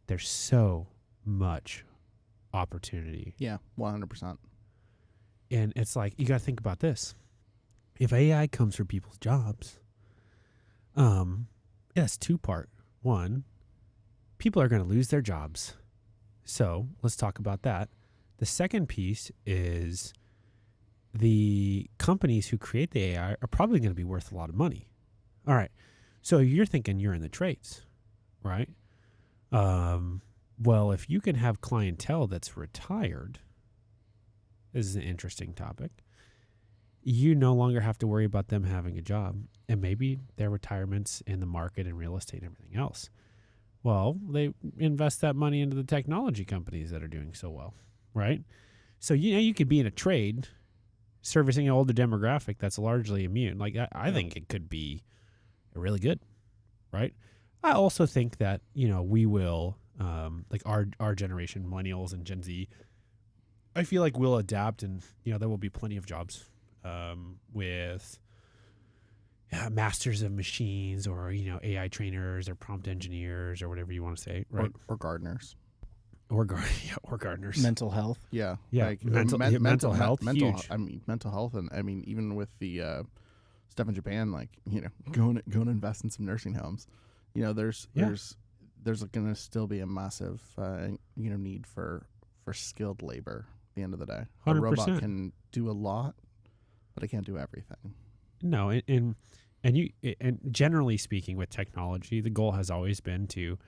there's so much opportunity. Yeah, 100%. And it's like, you got to think about this. If AI comes for people's jobs, it's two-part. One, people are going to lose their jobs. So let's talk about that. The second piece is the companies who create the AI are probably going to be worth a lot of money. All right. So you're thinking you're in the trades, right? Well, if you can have clientele that's retired, this is an interesting topic. You no longer have to worry about them having a job, and maybe their retirement's in the market and real estate and everything else. Well, they invest that money into the technology companies that are doing so well, right? So, you could be in a trade servicing an older demographic that's largely immune. Like, I think it could be really good, right? I also think that, we will, like our generation, millennials and Gen Z, I feel like we'll adapt, and, there will be plenty of jobs with masters of machines, or AI trainers or prompt engineers or whatever you want to say, right? Or gardeners, or gardeners. Mental health, yeah. Like mental health, huge. I mean, mental health, and I mean, even with the stuff in Japan, like go and invest in some nursing homes. There's going to still be a massive need for skilled labor. At the end of the day, 100%. A robot can do a lot, but it can't do everything. No, and generally speaking, with technology, the goal has always been to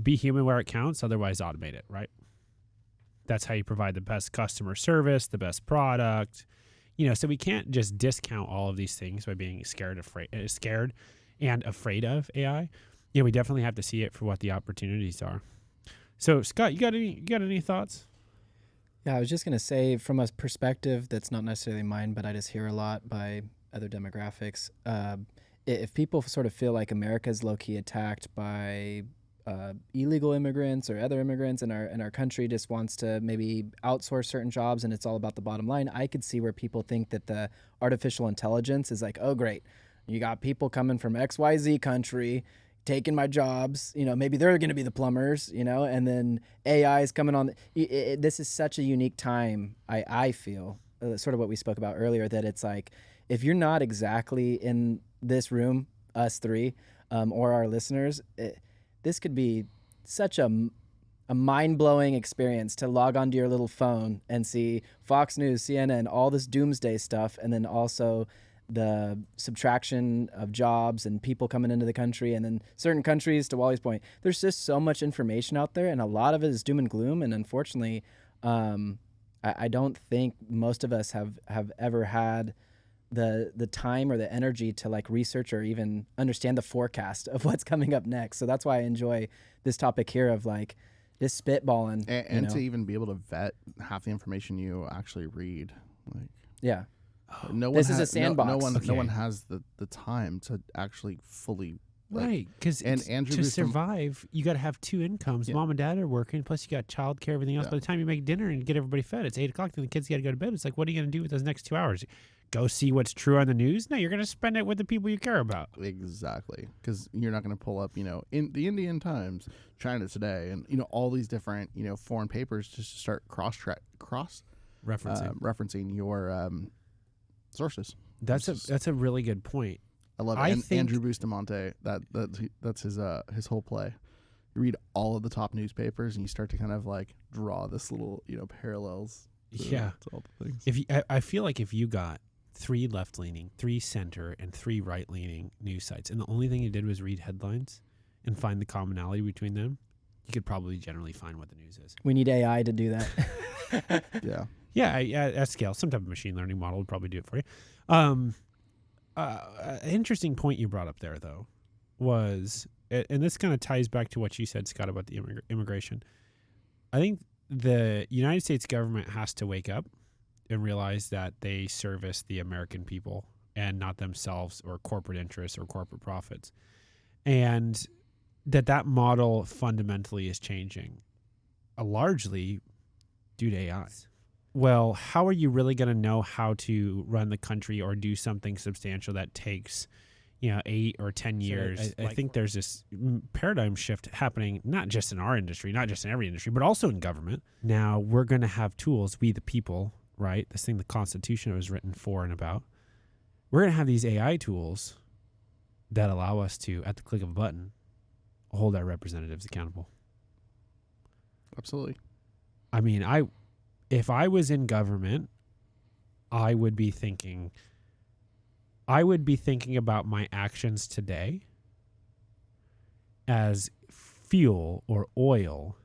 be human where it counts, otherwise automate it, right? That's how you provide the best customer service, the best product. So we can't just discount all of these things by being scared and afraid of AI. We definitely have to see it for what the opportunities are. So, Scott, you got any thoughts? Yeah, I was just going to say, from a perspective that's not necessarily mine, but I just hear a lot by other demographics, if people sort of feel like America's low-key attacked by illegal immigrants or other immigrants, and our country just wants to maybe outsource certain jobs and it's all about the bottom line, I could see where people think that the artificial intelligence is like, oh, great, you got people coming from XYZ country taking my jobs, maybe they're going to be the plumbers, and then AI is coming on. This is such a unique time, I feel, sort of what we spoke about earlier, that it's like, if you're not exactly in this room, us three, or our listeners, this could be such a mind-blowing experience to log onto your little phone and see Fox News, CNN, all this doomsday stuff, and then also the subtraction of jobs and people coming into the country, and then certain countries, to Wally's point, there's just so much information out there, and a lot of it is doom and gloom. And unfortunately, I don't think most of us have ever had the time or the energy to like research or even understand the forecast of what's coming up next. So that's why I enjoy this topic here of like just spitballing. And to even be able to vet half the information you actually read. Like, yeah. This is a sandbox. No one has the time to actually fully. Right, because to survive, you got to have two incomes. Yeah. Mom and dad are working, plus you got childcare, everything else. Yeah. By the time you make dinner and get everybody fed, it's 8 o'clock, then the kids got to go to bed. It's like, what are you going to do with those next 2 hours? Go see what's true on the news? No, you're going to spend it with the people you care about. Exactly, because you're not going to pull up, in the Indian Times, China Today, and all these different, foreign papers just to start cross referencing your sources. That's a really good point. I love it. Andrew Bustamante, that's his whole play. You read all of the top newspapers and you start to kind of like draw this little, parallels to all the things. I feel like if you got 3 left-leaning, 3 center, and 3 right-leaning news sites, and the only thing you did was read headlines and find the commonality between them, you could probably generally find what the news is. We need AI to do that. Yeah. Yeah, at scale. Some type of machine learning model would probably do it for you. An interesting point you brought up there, though, was, and this kind of ties back to what you said, Scott, about the immigration. I think the United States government has to wake up and realize that they service the American people and not themselves or corporate interests or corporate profits. And that model fundamentally is changing, largely due to AI. Well, how are you really going to know how to run the country or do something substantial that takes, 8 or 10 years, I think there's this paradigm shift happening, not just in our industry, not just in every industry, but also in government. Now we're going to have tools, we the people, right? This thing the Constitution was written for and about. We're going to have these AI tools that allow us to, at the click of a button, hold our representatives accountable. Absolutely. I mean, if I was in government, I would be thinking about my actions today as fuel or oil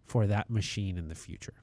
for that machine in the future.